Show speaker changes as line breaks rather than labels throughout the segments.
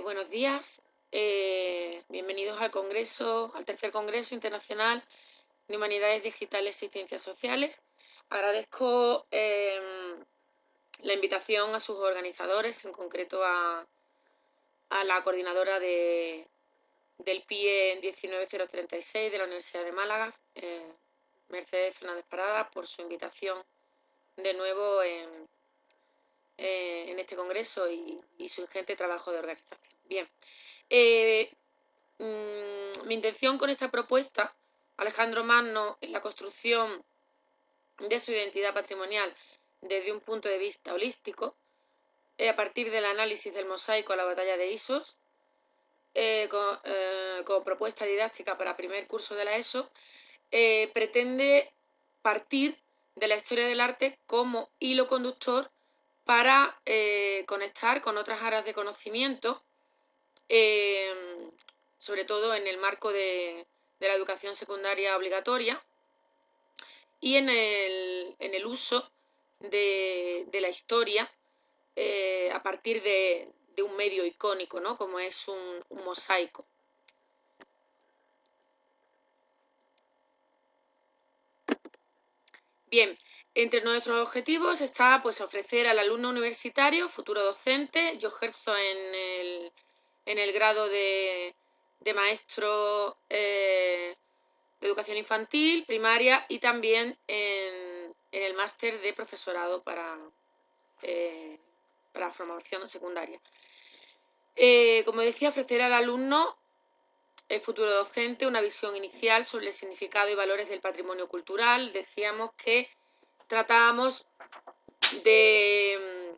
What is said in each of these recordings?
Buenos días, bienvenidos al Congreso, al tercer Congreso Internacional de Humanidades Digitales y Ciencias Sociales. Agradezco la invitación a sus organizadores, en concreto a la coordinadora del PIE 19036 de la Universidad de Málaga, Mercedes Fernández Parada, por su invitación de nuevo en este congreso y su ingente trabajo de organización. Bien, mi intención con esta propuesta, Alejandro Magno, en la construcción de su identidad patrimonial desde un punto de vista holístico, a partir del análisis del mosaico a la batalla de Isos, como propuesta didáctica para primer curso de la ESO, pretende partir de la historia del arte como hilo conductor para conectar con otras áreas de conocimiento, sobre todo en el marco de la educación secundaria obligatoria y en el uso de la historia a partir de un medio icónico, ¿no? Como es un mosaico. Bien, entre nuestros objetivos está pues ofrecer al alumno universitario, futuro docente. Yo ejerzo en el grado de maestro de educación infantil, primaria, y también en el máster de profesorado para formación secundaria. Como decía, ofrecer al alumno, el futuro docente, una visión inicial sobre el significado y valores del patrimonio cultural. Decíamos que tratábamos de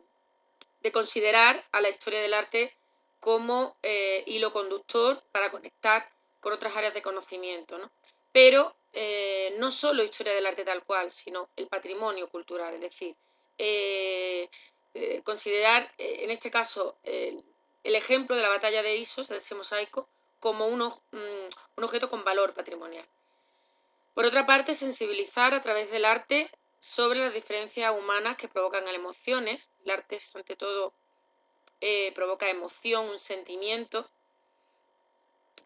considerar a la historia del arte como hilo conductor para conectar con otras áreas de conocimiento, ¿no? Pero no solo historia del arte tal cual, sino el patrimonio cultural, es decir, considerar en este caso el ejemplo de la batalla de Isos, de ese mosaico, como un objeto con valor patrimonial. Por otra parte, sensibilizar a través del arte sobre las diferencias humanas que provocan emociones. El arte, ante todo, provoca emoción, un sentimiento.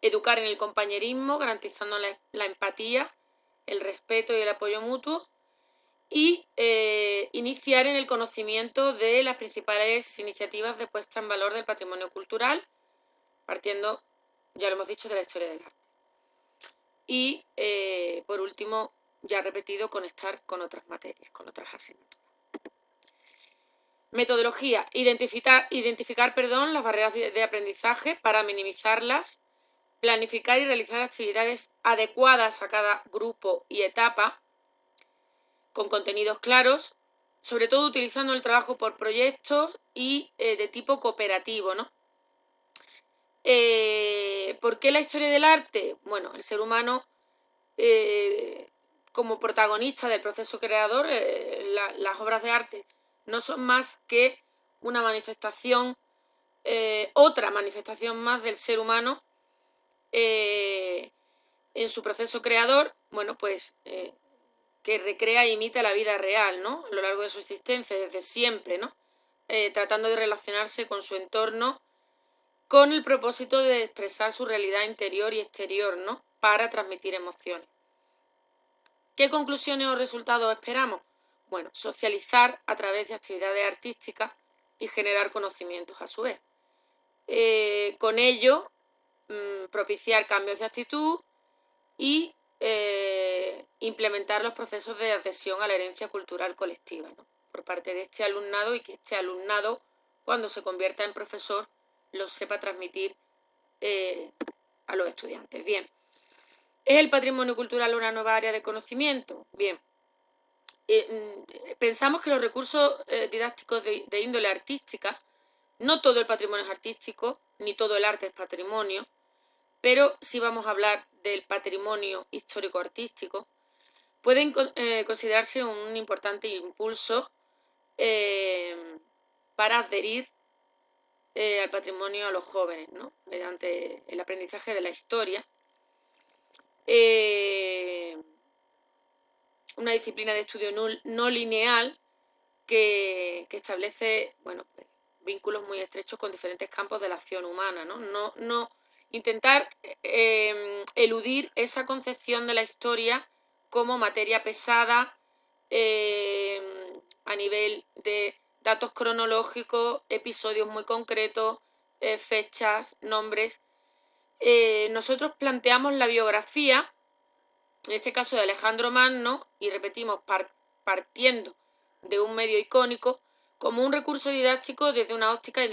Educar en el compañerismo, garantizando la empatía, el respeto y el apoyo mutuo. Y iniciar en el conocimiento de las principales iniciativas de puesta en valor del patrimonio cultural, partiendo, ya lo hemos dicho, de la historia del arte. Y, por último, ya repetido, conectar con otras materias, con otras asignaturas. Metodología: identificar las barreras de aprendizaje para minimizarlas, planificar y realizar actividades adecuadas a cada grupo y etapa, con contenidos claros, sobre todo utilizando el trabajo por proyectos y de tipo cooperativo, ¿no? ¿Por qué la historia del arte? Bueno, el ser humano como protagonista del proceso creador, las obras de arte no son más que una manifestación, otra manifestación más del ser humano en su proceso creador, bueno, pues que recrea e imita la vida real, ¿no? A lo largo de su existencia, desde siempre, ¿no? Tratando de relacionarse con su entorno con el propósito de expresar su realidad interior y exterior, ¿no? Para transmitir emociones. ¿Qué conclusiones o resultados esperamos? Bueno, socializar a través de actividades artísticas y generar conocimientos a su vez. Con ello, propiciar cambios de actitud y implementar los procesos de adhesión a la herencia cultural colectiva, ¿no? Por parte de este alumnado, y que este alumnado, cuando se convierta en profesor, lo sepa transmitir a los estudiantes. Bien. ¿Es el patrimonio cultural una nueva área de conocimiento? Bien. Pensamos que los recursos didácticos de índole artística, no todo el patrimonio es artístico, ni todo el arte es patrimonio, pero sí vamos a hablar del patrimonio histórico-artístico, pueden considerarse un importante impulso para adherir al patrimonio a los jóvenes, ¿no? Mediante el aprendizaje de la historia. Una disciplina de estudio no lineal que establece, bueno, pues, vínculos muy estrechos con diferentes campos de la acción humana, ¿no? No intentar eludir esa concepción de la historia como materia pesada a nivel de datos cronológicos, episodios muy concretos, fechas, nombres. Nosotros planteamos la biografía, en este caso de Alejandro Magno, y repetimos, partiendo de un medio icónico, como un recurso didáctico desde una óptica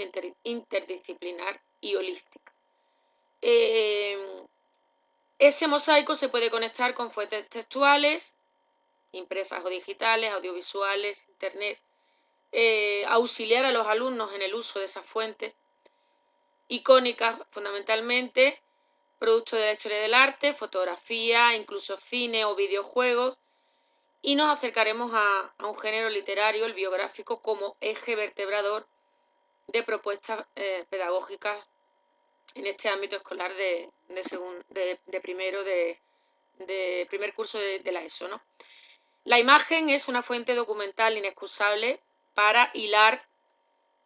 interdisciplinar y holística. Ese mosaico se puede conectar con fuentes textuales, impresas o digitales, audiovisuales, internet, auxiliar a los alumnos en el uso de esas fuentes icónicas fundamentalmente, producto de la historia del arte, fotografía, incluso cine o videojuegos, y nos acercaremos a un género literario, el biográfico, como eje vertebrador de propuestas pedagógicas en este ámbito escolar de primer curso de la ESO, ¿no? La imagen es una fuente documental inexcusable para hilar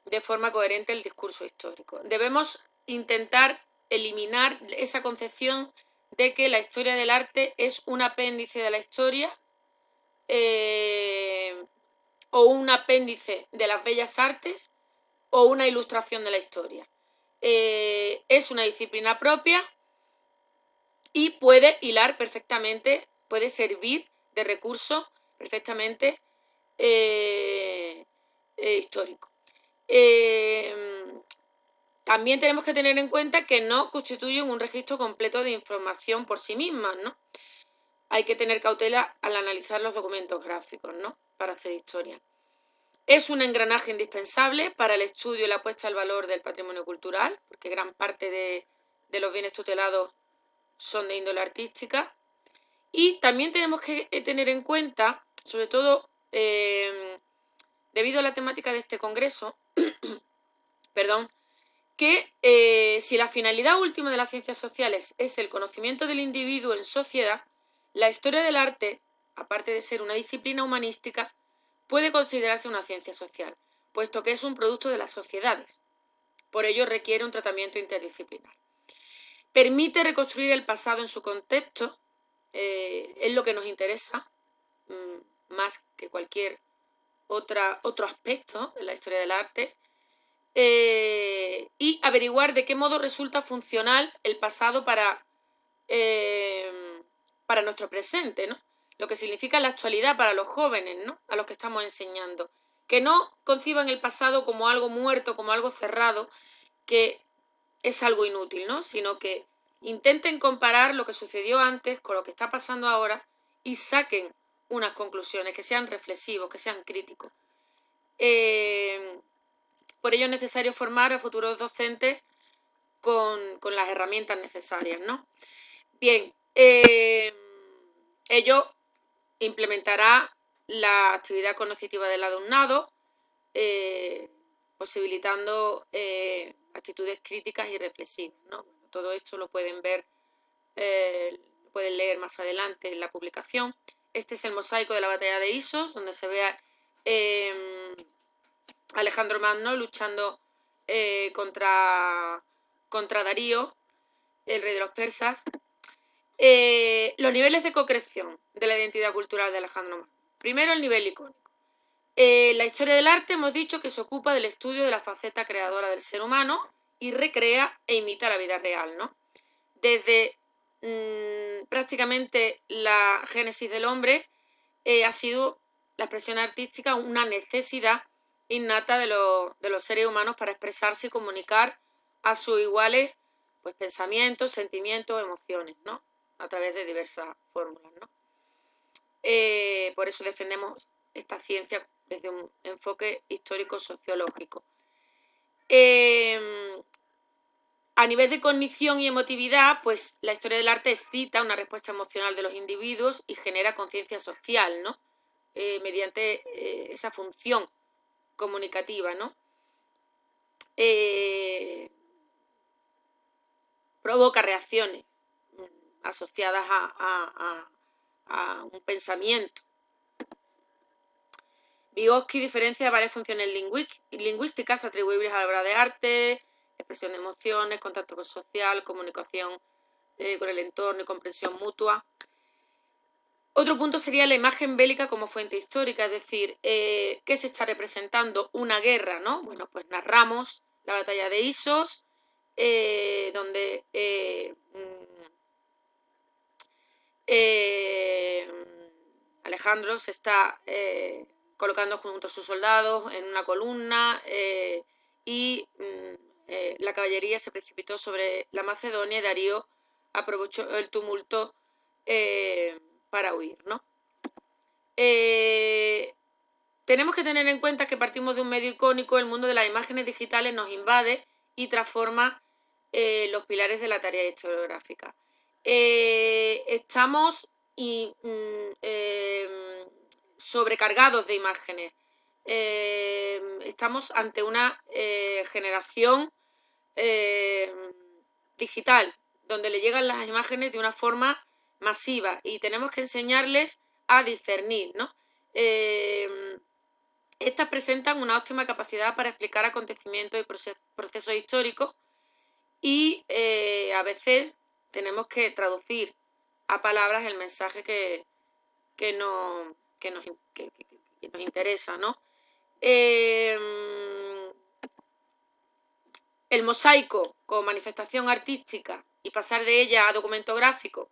de forma coherente el discurso histórico. Debemos intentar eliminar esa concepción de que la historia del arte es un apéndice de la historia o un apéndice de las bellas artes o una ilustración de la historia. Es una disciplina propia y puede hilar perfectamente, puede servir de recurso perfectamente histórico. También tenemos que tener en cuenta que no constituyen un registro completo de información por sí mismas, ¿no? Hay que tener cautela al analizar los documentos gráficos, ¿no? Para hacer historia. Es un engranaje indispensable para el estudio y la puesta al valor del patrimonio cultural, porque gran parte de los bienes tutelados son de índole artística. Y también tenemos que tener en cuenta, sobre todo debido a la temática de este congreso, perdón, que si la finalidad última de las ciencias sociales es el conocimiento del individuo en sociedad, la historia del arte, aparte de ser una disciplina humanística, puede considerarse una ciencia social, puesto que es un producto de las sociedades. Por ello requiere un tratamiento interdisciplinar. Permite reconstruir el pasado en su contexto, es lo que nos interesa, más que cualquier otro aspecto de la historia del arte, y averiguar de qué modo resulta funcional el pasado para nuestro presente, ¿no? Lo que significa la actualidad para los jóvenes, ¿no? A los que estamos enseñando. Que no conciban el pasado como algo muerto, como algo cerrado, que es algo inútil, ¿no? Sino que intenten comparar lo que sucedió antes con lo que está pasando ahora y saquen unas conclusiones, que sean reflexivos, que sean críticos. Por ello es necesario formar a futuros docentes con las herramientas necesarias, ¿no? Bien, ello implementará la actividad cognitiva del alumnado, posibilitando actitudes críticas y reflexivas, ¿no? Todo esto lo pueden ver, lo pueden leer más adelante en la publicación. Este es el mosaico de la batalla de Isos, donde se ve a Alejandro Magno luchando contra Darío, el rey de los persas. Los niveles de concreción de la identidad cultural de Alejandro Magno. Primero, el nivel icónico. La historia del arte hemos dicho que se ocupa del estudio de la faceta creadora del ser humano y recrea e imita la vida real, ¿no? Desde prácticamente la génesis del hombre ha sido la expresión artística una necesidad innata de los seres humanos para expresarse y comunicar a sus iguales pues, pensamientos, sentimientos, emociones, ¿no? A través de diversas fórmulas, ¿no? Por eso defendemos esta ciencia desde un enfoque histórico-sociológico. A nivel de cognición y emotividad, pues la historia del arte excita una respuesta emocional de los individuos y genera conciencia social, ¿no? Mediante esa función comunicativa, ¿no? Provoca reacciones asociadas a un pensamiento. Vygotsky diferencia varias funciones lingüísticas atribuibles a la obra de arte: expresión de emociones, contacto social, comunicación con el entorno y comprensión mutua. Otro punto sería la imagen bélica como fuente histórica, es decir, ¿qué se está representando? Una guerra, ¿no? Bueno, pues narramos la batalla de Isos, donde Alejandro se está colocando junto a sus soldados en una columna y la caballería se precipitó sobre la Macedonia y Darío aprovechó el tumulto para huir, ¿no? Tenemos que tener en cuenta que partimos de un medio icónico. El mundo de las imágenes digitales nos invade y transforma los pilares de la tarea historiográfica. Estamos sobrecargados de imágenes. Estamos ante una generación digital, donde le llegan las imágenes de una forma masiva y tenemos que enseñarles a discernir, ¿no? Estas presentan una óptima capacidad para explicar acontecimientos y procesos históricos y a veces tenemos que traducir a palabras el mensaje que nos interesa, ¿no? El mosaico como manifestación artística y pasar de ella a documento gráfico,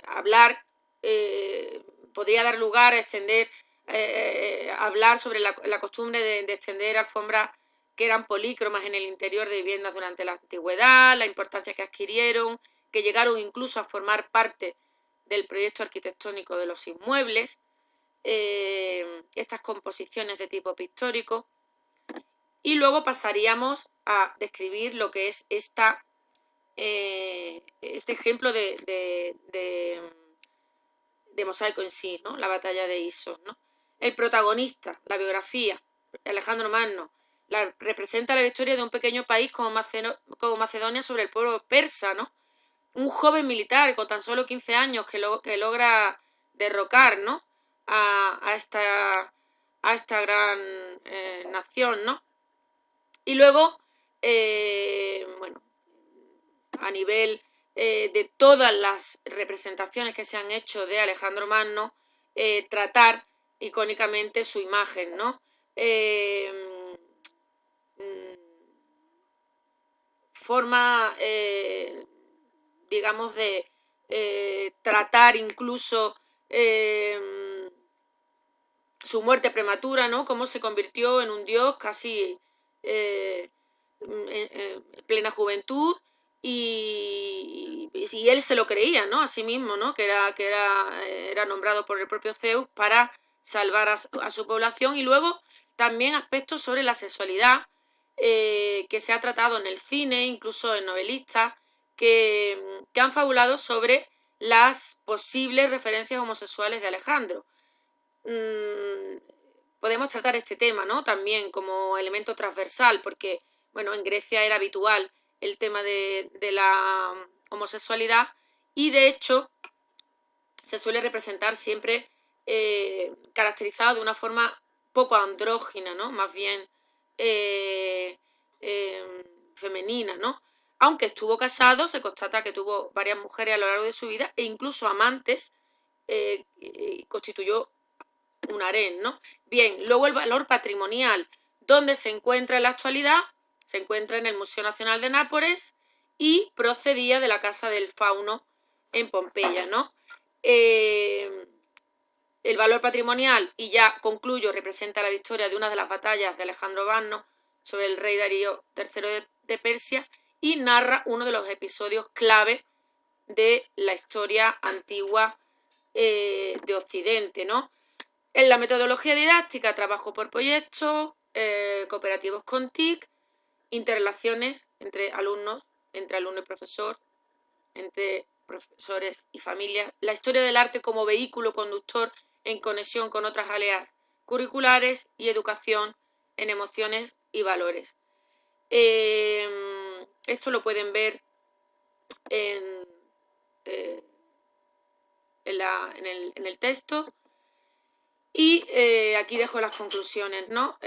hablar podría dar lugar a extender, hablar sobre la costumbre de extender alfombras que eran polícromas en el interior de viviendas durante la antigüedad, la importancia que adquirieron, que llegaron incluso a formar parte del proyecto arquitectónico de los inmuebles, estas composiciones de tipo pictórico. Y luego pasaríamos a describir lo que es este ejemplo de mosaico en sí, ¿no? La batalla de Isos, ¿no? El protagonista, la biografía, Alejandro Magno, representa la victoria de un pequeño país como Macedonia sobre el pueblo persa, ¿no? Un joven militar con tan solo 15 años que logra derrocar, ¿no? a esta gran nación, ¿no? Y luego, a nivel de todas las representaciones que se han hecho de Alejandro Magno, tratar icónicamente su imagen, ¿no? Forma, digamos, de tratar incluso su muerte prematura, ¿no? Cómo se convirtió en un dios casi en plena juventud y él se lo creía, ¿no? A sí mismo, ¿no? Que era nombrado por el propio Zeus para salvar a su población. Y luego también aspectos sobre la sexualidad que se ha tratado en el cine, incluso en novelistas que han fabulado sobre las posibles referencias homosexuales de Alejandro. Podemos tratar este tema, ¿no? También como elemento transversal, porque, bueno, en Grecia era habitual el tema de la homosexualidad y, de hecho, se suele representar siempre caracterizado de una forma poco andrógina, ¿no? Más bien femenina, ¿no? Aunque estuvo casado, se constata que tuvo varias mujeres a lo largo de su vida e incluso amantes, constituyó un harén, ¿no? Bien, luego el valor patrimonial, ¿dónde se encuentra en la actualidad? Se encuentra en el Museo Nacional de Nápoles y procedía de la Casa del Fauno en Pompeya, ¿no? El valor patrimonial, y ya concluyo, representa la victoria de una de las batallas de Alejandro Magno sobre el rey Darío III de Persia y narra uno de los episodios clave de la historia antigua de Occidente, ¿no? En la metodología didáctica, trabajo por proyectos, cooperativos con TIC, interrelaciones entre alumno y profesor, entre profesores y familias, la historia del arte como vehículo conductor en conexión con otras áreas curriculares y educación en emociones y valores. Esto lo pueden ver en el texto. Y aquí dejo las conclusiones, ¿no?